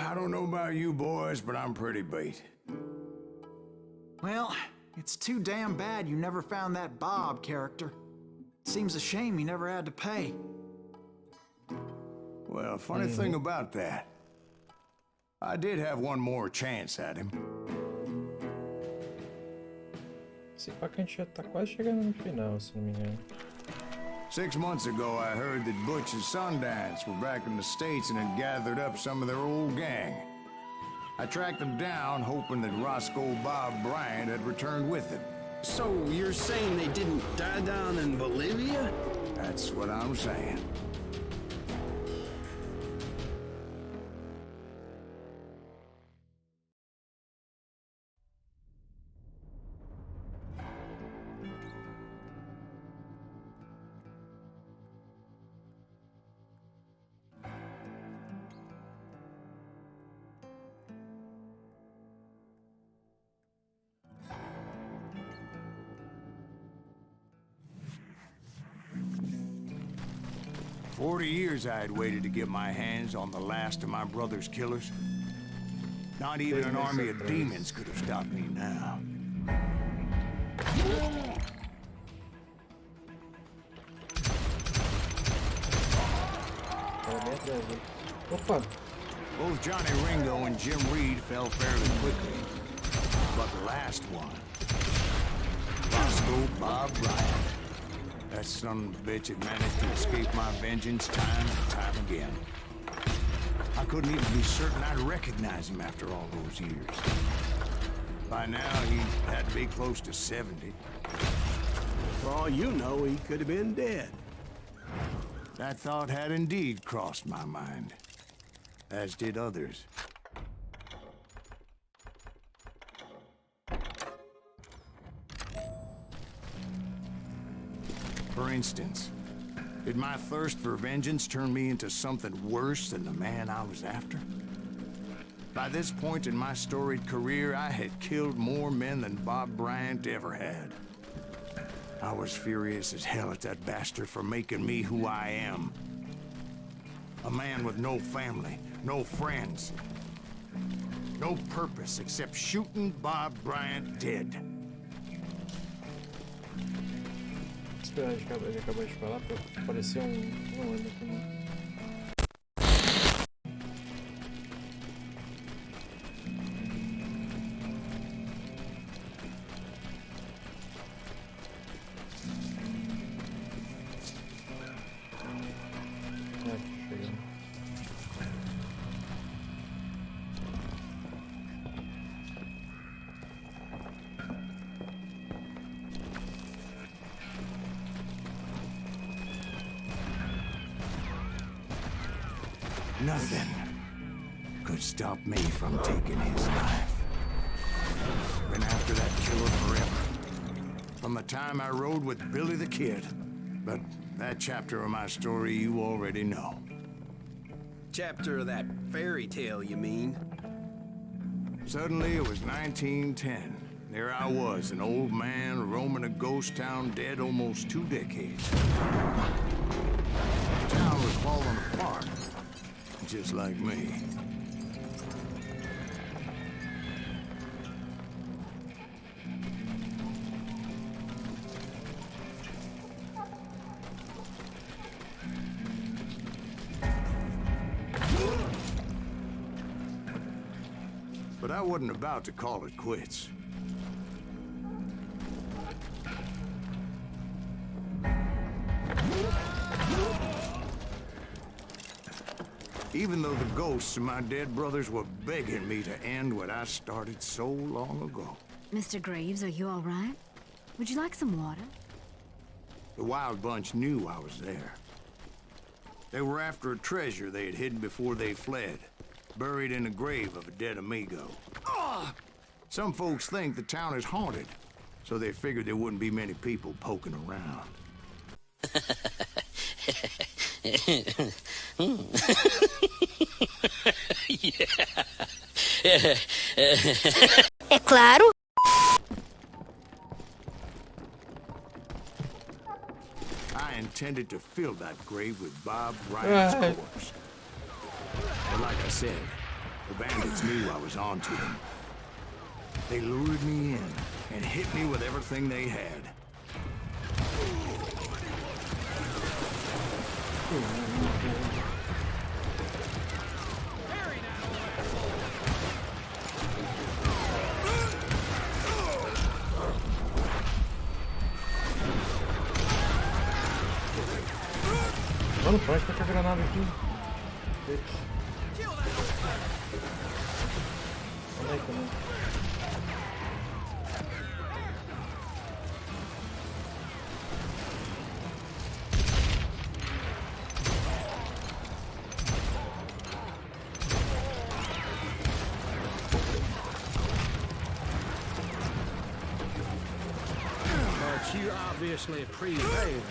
I don't know about you boys, but I'm pretty beat. Well, it's too damn bad you never found that Bob character. Seems a shame you never had to pay. Well, funny thing about that, I did have one more chance at him. Esse pá que a gente já tá quase chegando no final, se não me engano. 6 months ago, I heard that Butch and Sundance were back in the States and had gathered up some of their old gang. I tracked them down, hoping that Roscoe Bob Bryant had returned with them. So you're saying they didn't die down in Bolivia? That's what I'm saying. "40 years I had waited to get my hands on the last of my brother's killers. Not even an army of demons could have stopped me now." Opa! Both Johnny Ringo and Jim Reed fell fairly quickly. But the last one, Roscoe Bob Bryant, that son of a bitch had managed to escape my vengeance time and time again. I couldn't even be certain I'd recognize him after all those years. By now, he had to be close to 70. For all you know, he could have been dead. That thought had indeed crossed my mind, as did others. For instance, did my thirst for vengeance turn me into something worse than the man I was after? By this point in my storied career, I had killed more men than Bob Bryant ever had. I was furious as hell at that bastard for making me who I am. A man with no family, no friends, no purpose except shooting Bob Bryant dead. Ele acabou de falar pra aparecer não lembro aqui não. Nothing could stop me from taking his life. Been after that killer forever. From the time I rode with Billy the Kid. But that chapter of my story you already know. Chapter of that fairy tale, you mean? Suddenly it was 1910. There I was, an old man roaming a ghost town dead almost 2 decades. The town was falling apart. Just like me. But I wasn't about to call it quits. Even though the ghosts of my dead brothers were begging me to end what I started so long ago. Mr. Graves, are you all right? Would you like some water? The Wild Bunch knew I was there. They were after a treasure they had hidden before they fled, buried in the grave of a dead amigo. Some folks think the town is haunted, so they figured there wouldn't be many people poking around. É claro. I intended to fill that grave with Bob Bryant's corpse. But like I said, The bandits knew I was onto them. They lured me in and hit me with everything they had. Mano, pra onde tá com a granada aqui? Bitch. Olha aí também. But you obviously prevailed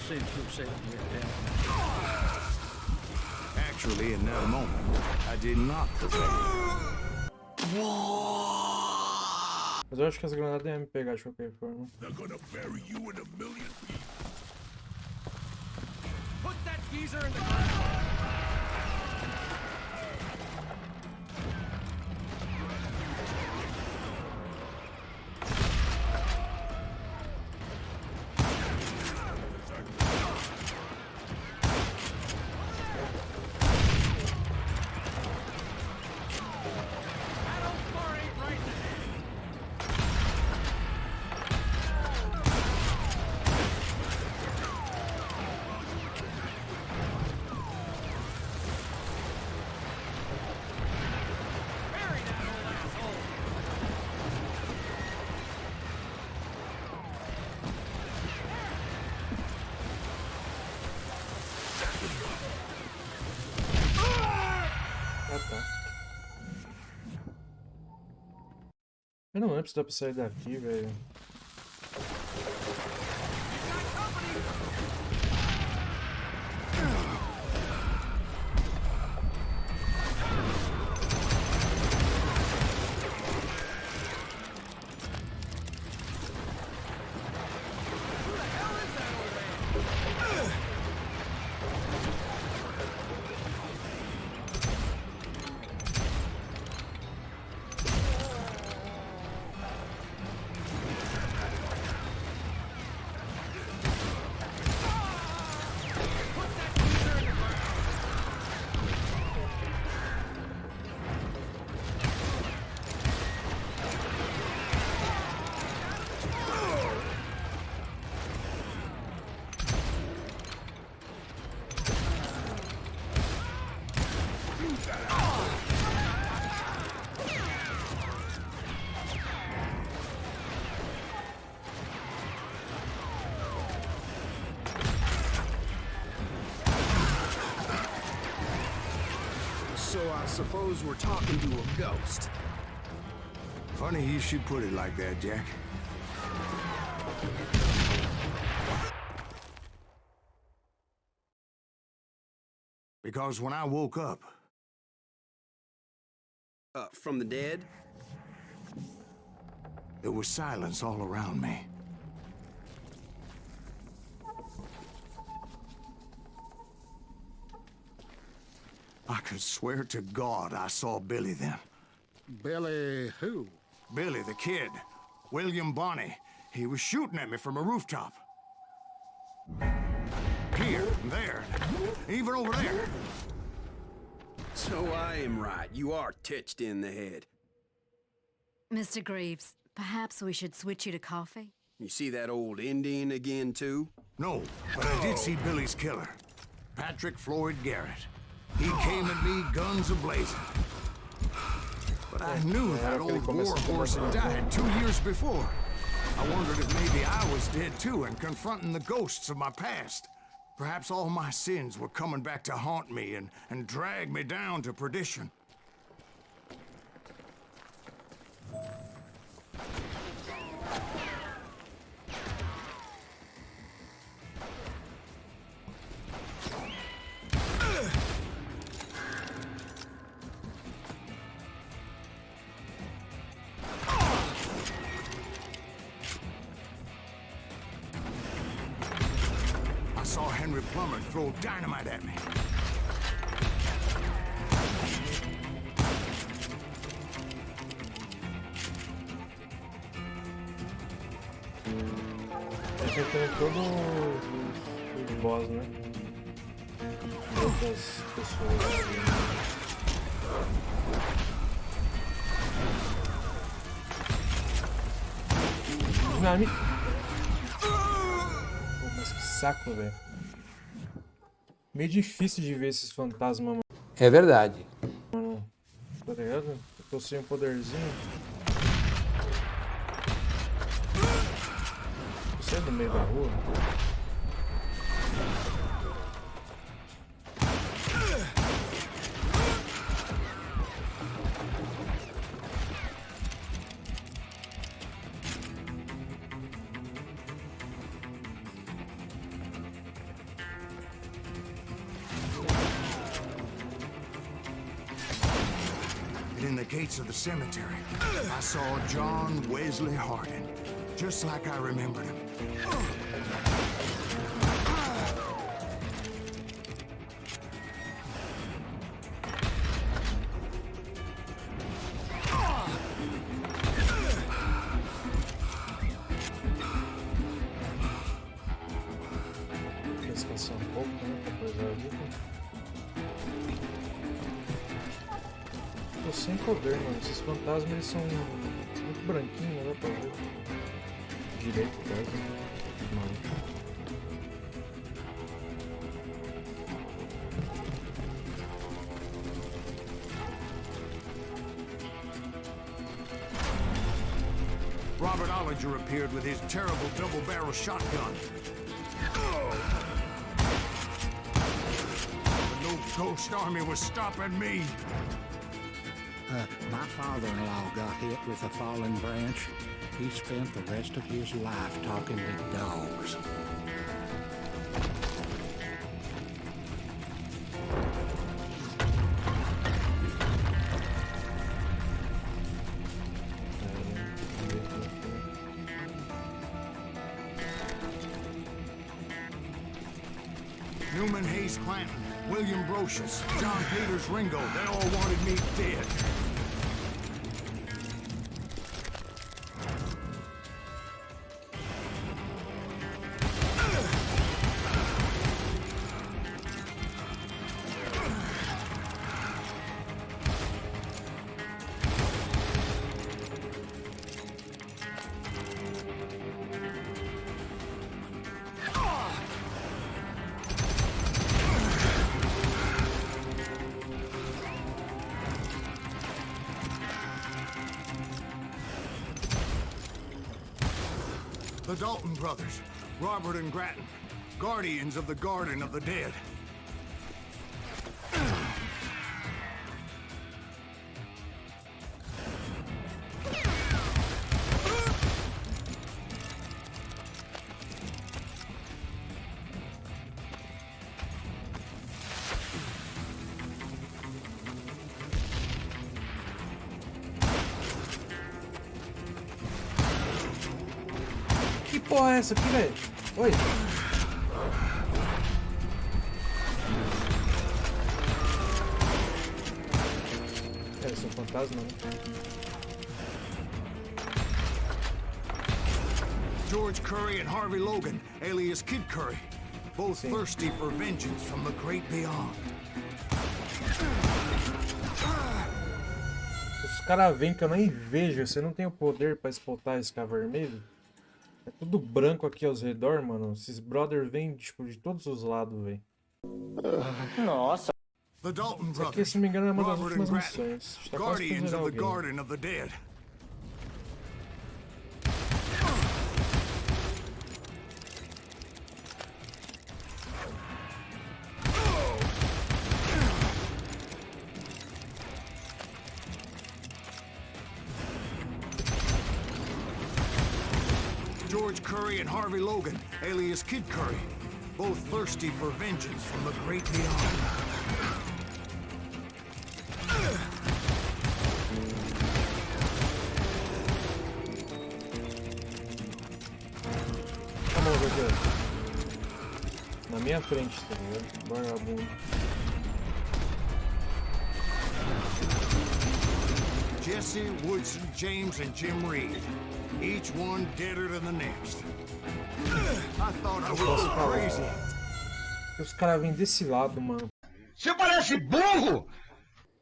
since you said you're down. Actually, in that moment, I did not prevail. Mas eu acho que as granadas iam me pegar de qualquer forma. They're gonna bury you in a million pieces. Put that geezer in the ground. Eu não lembro se dá pra sair daqui, velho. So I suppose we're talking to a ghost. Funny you should put it like that, Jack. Because when I woke up... From the dead? There was silence all around me. I could swear to God I saw Billy then. Billy who? Billy, the kid. William Bonney. He was shooting at me from a rooftop. Here, there, even over there. So I am right. You are titched in the head. Mr. Greaves, perhaps we should switch you to coffee? You see that old Indian again, too? No, but I did see Billy's killer. Patrick Floyd Garrett. He came at me guns a-blazing. But I knew that old war horse had died 2 years before. I wondered if maybe I was dead too and confronting the ghosts of my past. Perhaps all my sins were coming back to haunt me and drag me down to perdition. I saw Henry Plummer throw dynamite at me. enfrentando todos os boss, né? Outras pessoas. Dinamite. Pô, mas que saco, velho. Meio difícil de ver esses fantasmas, É verdade. mano. Tá ligado? Eu tô sem um poderzinho. Você é do meio da rua? In the gates of the cemetery, I saw John Wesley Hardin, just like I remembered him. Descansar um pouco, né? Pra coisar a vida. Tô sem poder, mano. Esses fantasmas eles são muito branquinhos, não dá pra ver. Direito, perto. Mano. Robert Ollinger appeared with his terrible double-barrel shotgun. But no ghost army was stopping me. My father-in-law got hit with a fallen branch. He spent the rest of his life talking to dogs. Newman Hayes Clanton, William Brocious, John Peters Ringo, they all wanted me dead. The Dalton brothers, Robert and Grattan, guardians of the Garden of the Dead. Que porra é essa aqui, velho? Oi. É, são fantasmas, né? George Curry and Harvey Logan, alias Kid Curry, both Sim. thirsty for vengeance from the great beyond. Os caras vêm que eu nem vejo. Você não tem o poder pra explotar esse cara vermelho? É tudo branco aqui aos redor, mano. Esses brothers vêm tipo, de todos os lados, velho. Nossa. The Dalton Isso aqui, brothers, se não me engano, é uma das Robert and últimas Grattan, missões. Está quase pra guardians zerar of the alguém. Garden of the Dead. George Curry and Harvey Logan, alias Kid Curry, both thirsty for vengeance from the great beyond. Calma, Roger. Na minha frente, tá ligado? Vagabundo. Jesse, Woodson, James, and Jim Reed, each one deader than the next. I thought I would go crazy. Os caras vêm desse lado, mano. Você parece burro!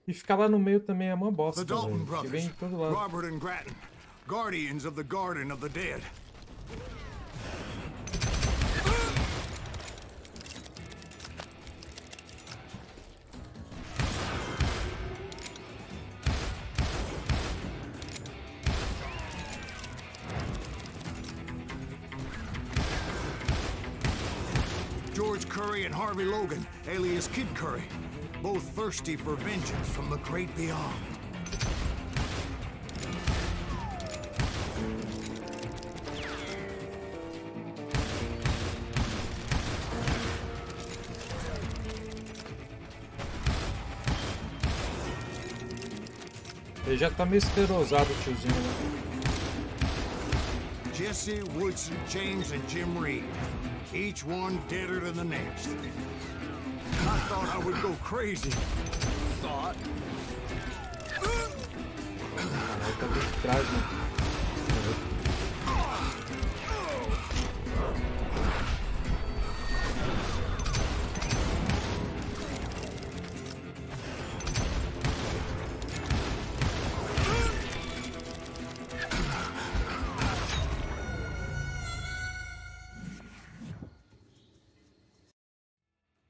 E ficar lá no meio também é uma bosta, The Dalton velho. Que brothers, vem de todo lado. Robert and Grattan, guardians of the Garden of the Dead. George Curry and Harvey Logan, alias Kid Curry, both thirsty for vengeance from the great beyond. Ele já tá meio esclerosado, tiozinho, né? Jesse, Woodson, James, and Jim Reed. Each one deader than the next. I thought I would go crazy. Thought. Caralho, tá bem de trás, mano.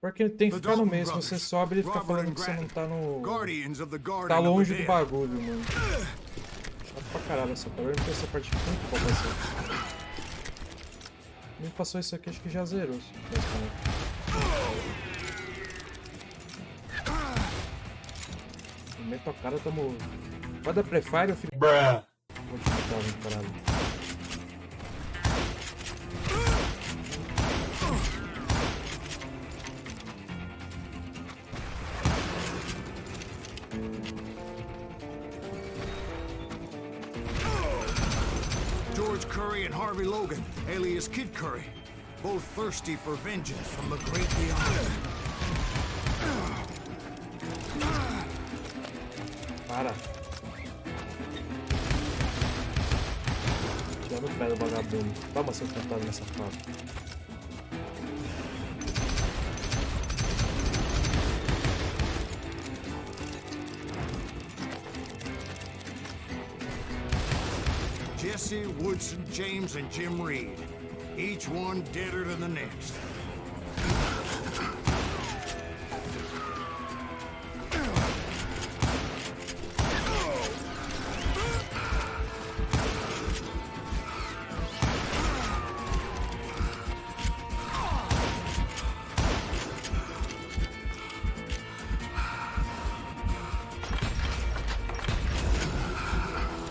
Porque ele tem que ficar no meio, se você sobe ele fica falando que você não tá no... Tá longe do bagulho, mano. Chato pra caralho essa parte, eu não tenho essa parte muito boa passar. Nem passou isso aqui, acho que já zerou. Meto a cara, tamo... Pode dar prefire, filho? Bruh! Vou te matar, caralho. George Curry and Harvey Logan, alias Kid Curry, both thirsty for vengeance from the great beyond. Para. Já no pé do vagabundo. Toma seu tentado nessa fase. Jesse, Woodson, James, and Jim Reed. Each one deader than the next.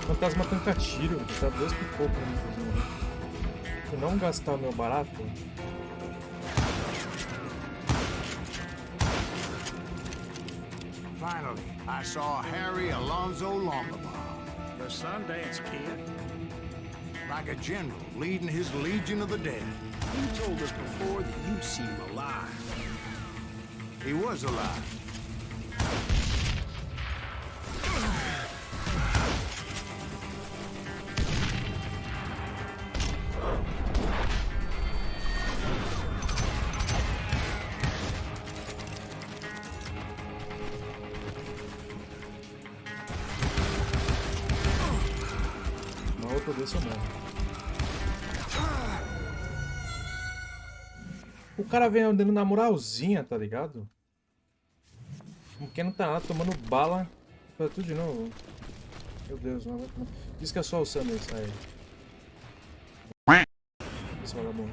Fantasma tanca tiro, dá 2 pipocos pra mim fazer. Se não gastar o meu barato. Finally, I saw Harry Alonzo Longabaugh. The Sundance Kid? Like a general leading his legion of the dead. You told us before that you seem alive. He was alive. Desse eu morro. O cara vem andando na moralzinha, tá ligado? Como quem não tá nada, tomando bala. Faz tudo de novo. Meu Deus, não vai. Diz que é só o Sam isso aí. Esse vagabundo.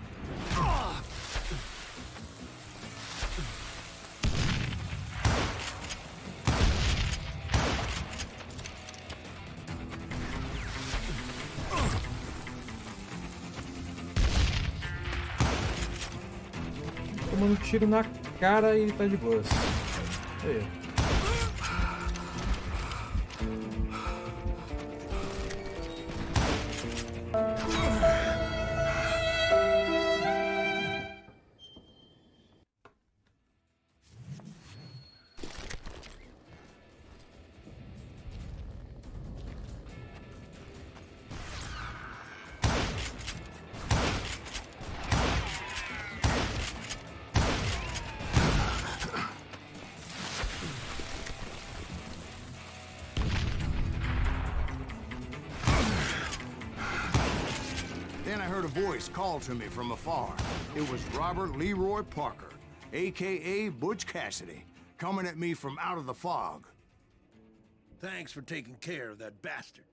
Tomando um tiro na cara e tá de boas. Aí. heard a voice call to me from afar. It was Robert Leroy Parker, a.k.a. Butch Cassidy, coming at me from out of the fog. Thanks for taking care of that bastard.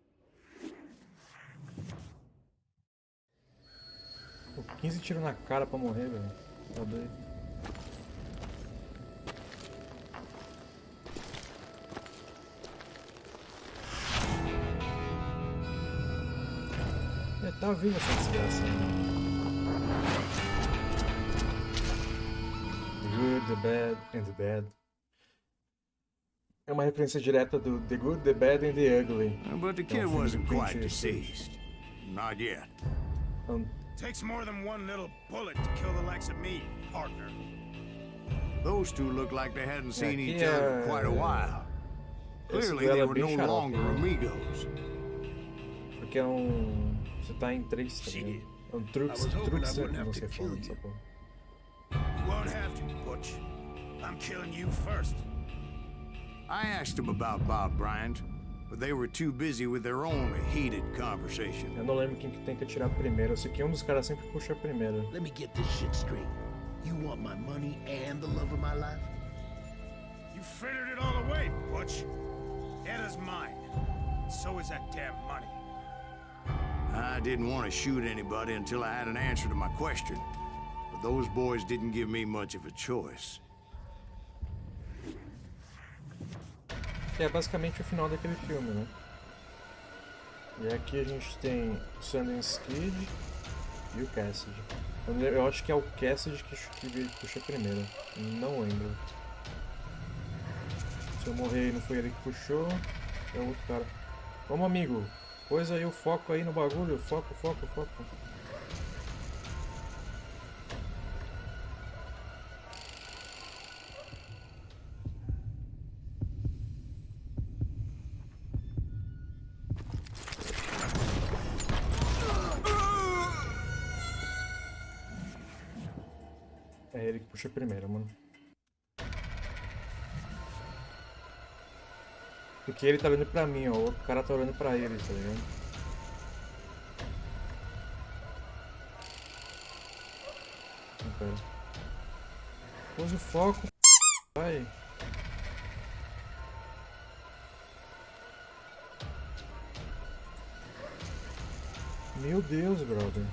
Pô, 15 tiros na cara pra morrer, velho. Tá doido. Tá vindo essa desgraça. The Good, The Bad and The Bad. É uma referência direta do The Good, The Bad and The Ugly. But the kid wasn't quite deceased. Not yet. Takes more than one little bullet to kill the likes of me, partner. Those two looked like they hadn't seen each other for quite a while. Clearly they were no longer amigos. Porque é você tá em 3, tá ligado? É um truque que você fala dessa porra. You won't have to, Butch. I'm killing you first. I asked him about Bob Bryant, but they were too busy with their own heated conversation. Eu não lembro quem que tem que atirar primeiro. Eu sei que um dos caras sempre puxa primeiro. Let me get this shit straight. You want my money and the love of my life? You frittered it all away, Butch. Eda's mine. So is that damn money. I didn't want to shoot anybody until I had an answer to my question, but those boys didn't give me much of a choice. É basicamente o final daquele filme, né? E aqui a gente tem o Sundance Kid e o Cassidy. Eu acho que é o Cassidy que puxa primeiro. Não lembro. Se eu morrer e não foi ele que puxou, é o outro cara. Vamos, amigo. Pôs aí o foco aí no bagulho. Foco, foco, foco. É ele que puxa primeiro, mano. Porque ele tá olhando pra mim, ó. O outro cara tá olhando pra ele, tá ligado? Não, pera. Pôs o foco. Vai. Meu Deus, brother.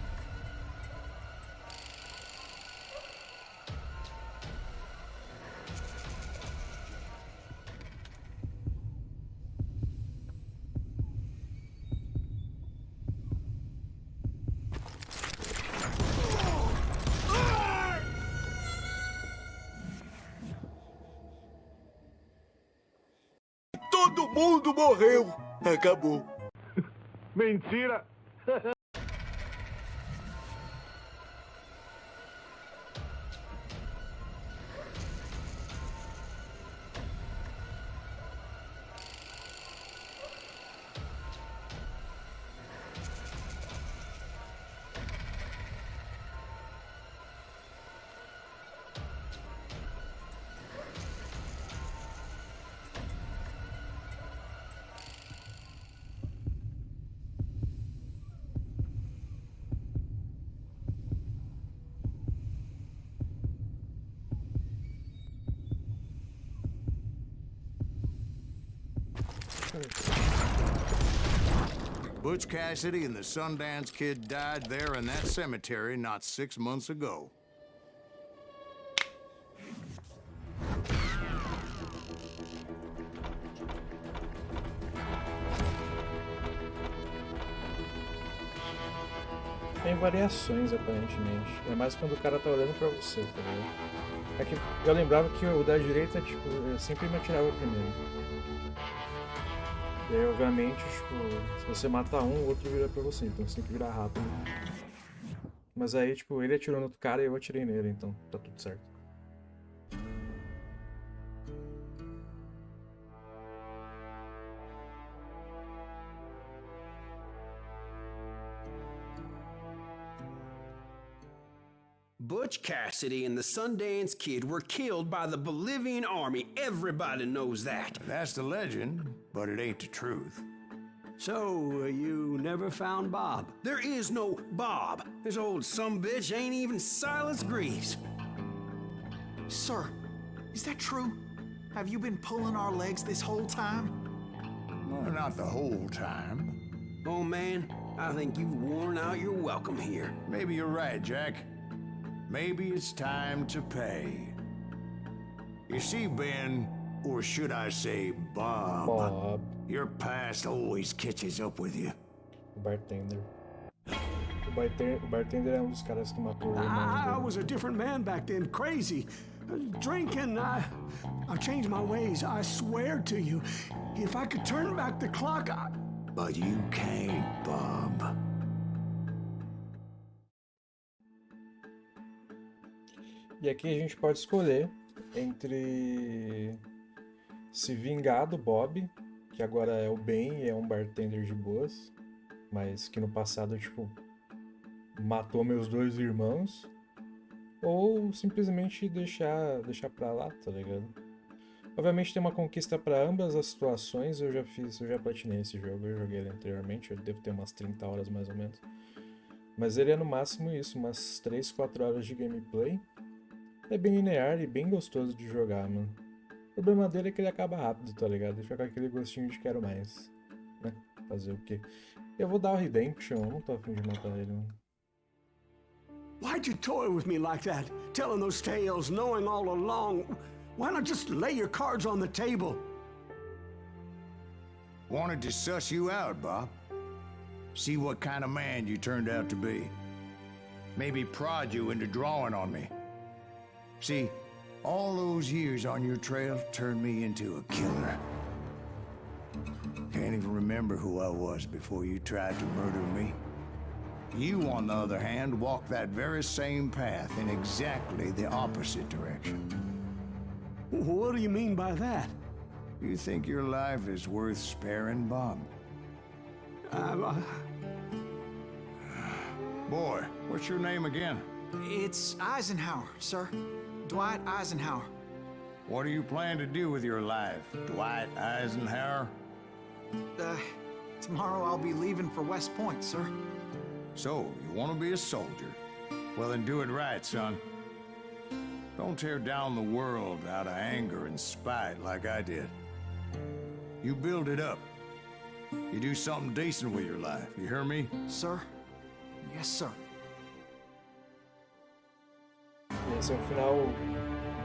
Todo mundo morreu. Acabou. Mentira! Butch Cassidy and the Sundance Kid died there in that cemetery not 6 months ago. Tem variações, aparentemente. É mais quando o cara tá olhando pra você, tá ligado? É que eu lembrava que o da direita, tipo, eu sempre me atirava primeiro. E aí, obviamente, tipo, se você mata um, o outro vira pra você, então você tem que virar rápido. Mas aí, tipo, ele atirou no outro cara e eu atirei nele, então tá tudo certo. Butch Cassidy and the Sundance Kid were killed by the Bolivian army. Everybody knows that. That's the legend, but it ain't the truth. So, you never found Bob? There is no Bob. This old sumbitch ain't even Silas Greaves. Sir, is that true? Have you been pulling our legs this whole time? Well, not the whole time. Oh, man, I think you've worn out your welcome here. Maybe you're right, Jack. Maybe it's time to pay. You see, Ben, or should I say Bob, your past always catches up with you. O bartender. O bartender é dos caras que matou o irmão I dele. was a different man back then, crazy. Drinking, I've changed my ways, I swear to you. If I could turn back the clock, But you can't, Bob. E aqui a gente pode escolher entre se vingar do Bob, que agora é o Ben e é um bartender de boas, mas que no passado, tipo, matou meus dois irmãos, ou simplesmente deixar pra lá, tá ligado? Obviamente tem uma conquista pra ambas as situações, eu já platinei esse jogo, eu joguei ele anteriormente, eu devo ter umas 30 horas mais ou menos. Mas ele é no máximo isso, umas 3, 4 horas de gameplay. É bem linear e bem gostoso de jogar, mano. O problema dele é que ele acaba rápido, tá ligado? E fica com aquele gostinho de quero mais, né? Fazer o quê? Eu vou dar o Redemption, eu não tô afim de matar ele, mano. why'd you toy with me like that? Telling those tales, knowing all along. Why not just lay your cards on the table? Wanted to suss you out, Bob. See what kind of man you turned out to be. Maybe prod you into drawing on me. See, all those years on your trail turned me into a killer. Can't even remember who I was before you tried to murder me. You, on the other hand, walked that very same path in exactly the opposite direction. What do you mean by that? You think your life is worth sparing, Bob? Boy, what's your name again? It's Eisenhower, sir. Dwight Eisenhower. What do you plan to do with your life, Dwight Eisenhower? Tomorrow I'll be leaving for West Point, sir. So, you want to be a soldier? Well, then do it right, son. Don't tear down the world out of anger and spite like I did. You build it up. You do something decent with your life, you hear me? Sir? Yes, sir. Esse é um final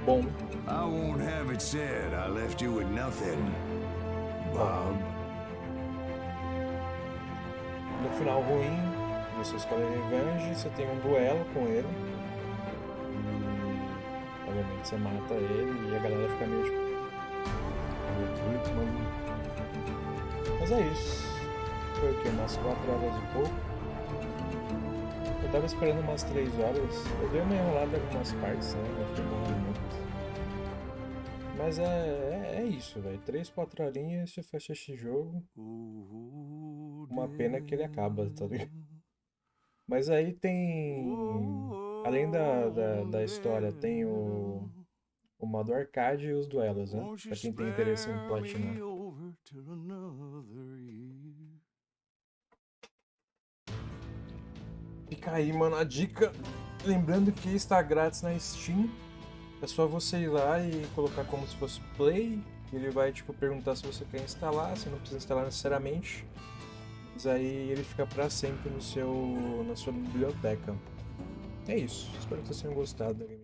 bom. I won't have it said I left you with nothing, Bob. No final ruim, você escolhe revenge, você tem um duelo com ele. E, obviamente, você mata ele e a galera fica meio tipo... Mas é isso. Foi o quê? Umas 4 horas e pouco. Eu tava esperando umas 3 horas. Eu dei uma enrolada em algumas partes, né? Eu fiquei morrendo muito. Mas é isso, velho. 3, 4 horinhas você fecha esse jogo. Uma pena que ele acaba, tá ligado? Mas aí tem... Além da história, tem o modo arcade e os duelos, né? Pra quem tem interesse em platinar. Fica aí, mano, a dica. Lembrando que está grátis na Steam. É só você ir lá e colocar como se fosse Play. Ele vai, tipo, perguntar se você quer instalar. Você não precisa instalar necessariamente. Mas aí ele fica pra sempre na sua biblioteca. É isso. Espero que vocês tenham gostado da game.